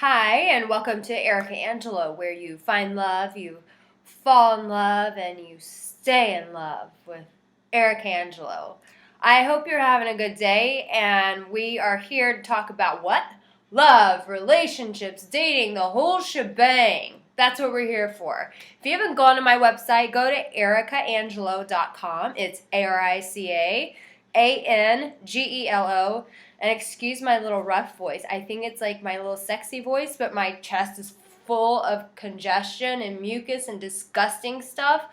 Hi, and welcome to Erica Angelo, where you find love, you fall in love, and you stay in love with Erica Angelo. I hope you're having a good day, and we are here to talk about what? Love, relationships, dating, the whole shebang. That's what we're here for. If you haven't gone to my website, go to ericaangelo.com. It's ARICAANGELO. And excuse my little rough voice. I think it's like my little sexy voice, but my chest is full of congestion and mucus and disgusting stuff.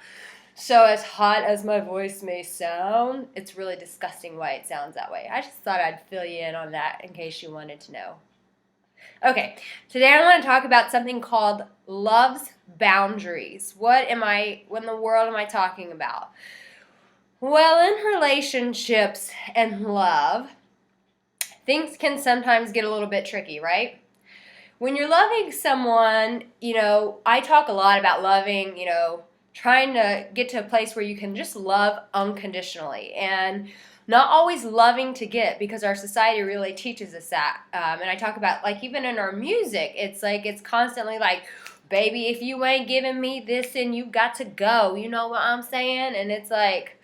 So as hot as my voice may sound, it's really disgusting why it sounds that way. I just thought I'd fill you in on that in case you wanted to know. Okay, today I want to talk about something called love's boundaries. What in the world am I talking about? Well, in relationships and love, things can sometimes get a little bit tricky, right? When you're loving someone, I talk a lot about loving, trying to get to a place where you can just love unconditionally and not always loving to get, because our society really teaches us that. And I talk about, like, even in our music, it's constantly like, baby, if you ain't giving me this, then you got to go. You know what I'm saying? And it's like,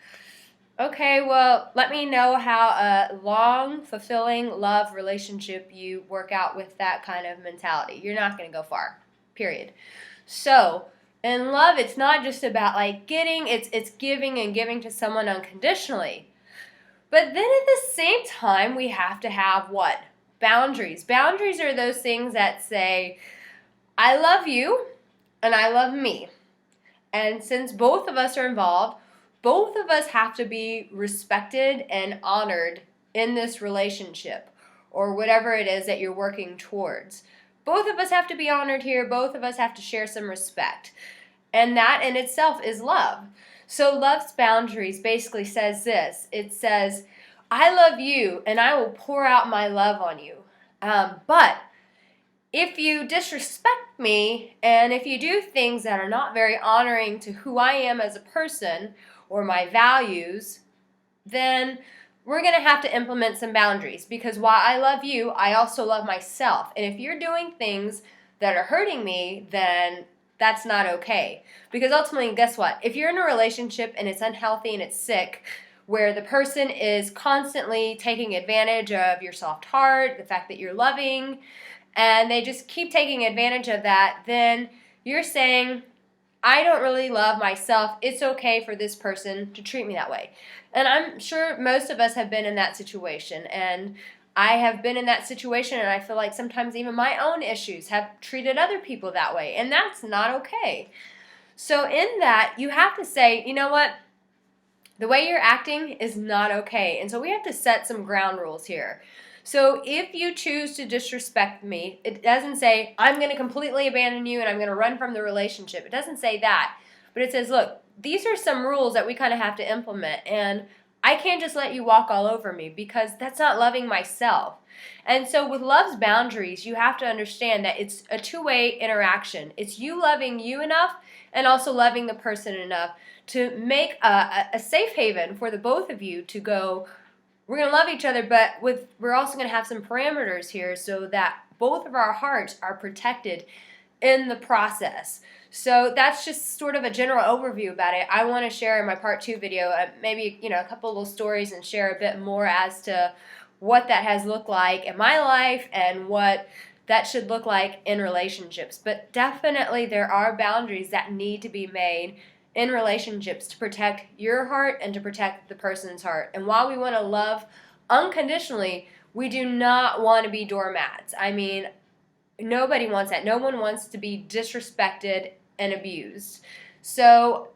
okay, well, let me know how a long, fulfilling love relationship you work out with that kind of mentality. You're not going to go far, period. So, in love, it's not just about like getting, it's giving and giving to someone unconditionally. But then at the same time, we have to have what? Boundaries. Boundaries are those things that say, I love you and I love me. And since both of us are involved, both of us have to be respected and honored in this relationship or whatever it is that you're working towards. Both of us have to be honored here. Both of us have to share some respect. And that in itself is love. So love's boundaries basically says this. It says, I love you and I will pour out my love on you. But if you disrespect me and if you do things that are not very honoring to who I am as a person or my values, then we're going to have to implement some boundaries, because while I love you, I also love myself. And if you're doing things that are hurting me, then that's not okay. Because ultimately, guess what? If you're in a relationship and it's unhealthy and it's sick, where the person is constantly taking advantage of your soft heart, the fact that you're loving, and they just keep taking advantage of that, then you're saying, I don't really love myself. It's okay for this person to treat me that way. And I'm sure most of us have been in that situation. And I have been in that situation, and I feel like sometimes even my own issues have treated other people that way. And that's not okay. So in that, you have to say, you know what? The way you're acting is not okay. And so we have to set some ground rules here. So if you choose to disrespect me, it doesn't say, I'm going to completely abandon you and I'm going to run from the relationship. It doesn't say that. But it says, look, these are some rules that we kind of have to implement. And I can't just let you walk all over me, because that's not loving myself. And so with love's boundaries, you have to understand that it's a two-way interaction. It's you loving you enough and also loving the person enough to make a safe haven for the both of you to go, we're going to love each other, but we're also going to have some parameters here so that both of our hearts are protected in the process. So that's just sort of a general overview about it. I want to share in my part 2 video maybe a couple of little stories and share a bit more as to what that has looked like in my life and what that should look like in relationships. But definitely there are boundaries that need to be made in relationships to protect your heart and to protect the person's heart. And while we want to love unconditionally, we do not want to be doormats. I mean, nobody wants that. No one wants to be disrespected and abused. So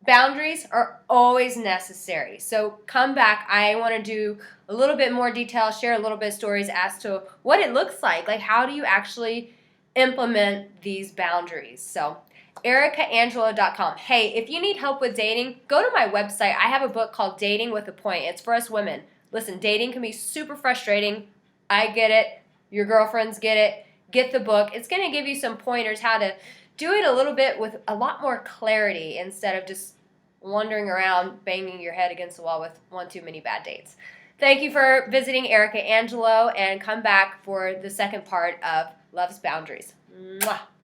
boundaries are always necessary. So come back. I want to do a little bit more detail, share a little bit of stories as to what it looks like. Like, how do you actually implement these boundaries? So ericaangelo.com. Hey, if you need help with dating, go to my website. I have a book called Dating with a Point. It's for us women. Listen, dating can be super frustrating. I get it. Your girlfriends get it. Get the book. It's going to give you some pointers how to do it a little bit with a lot more clarity instead of just wandering around banging your head against the wall with one too many bad dates. Thank you for visiting Erica Angelo, and come back for the second part of loves boundaries. Mwah.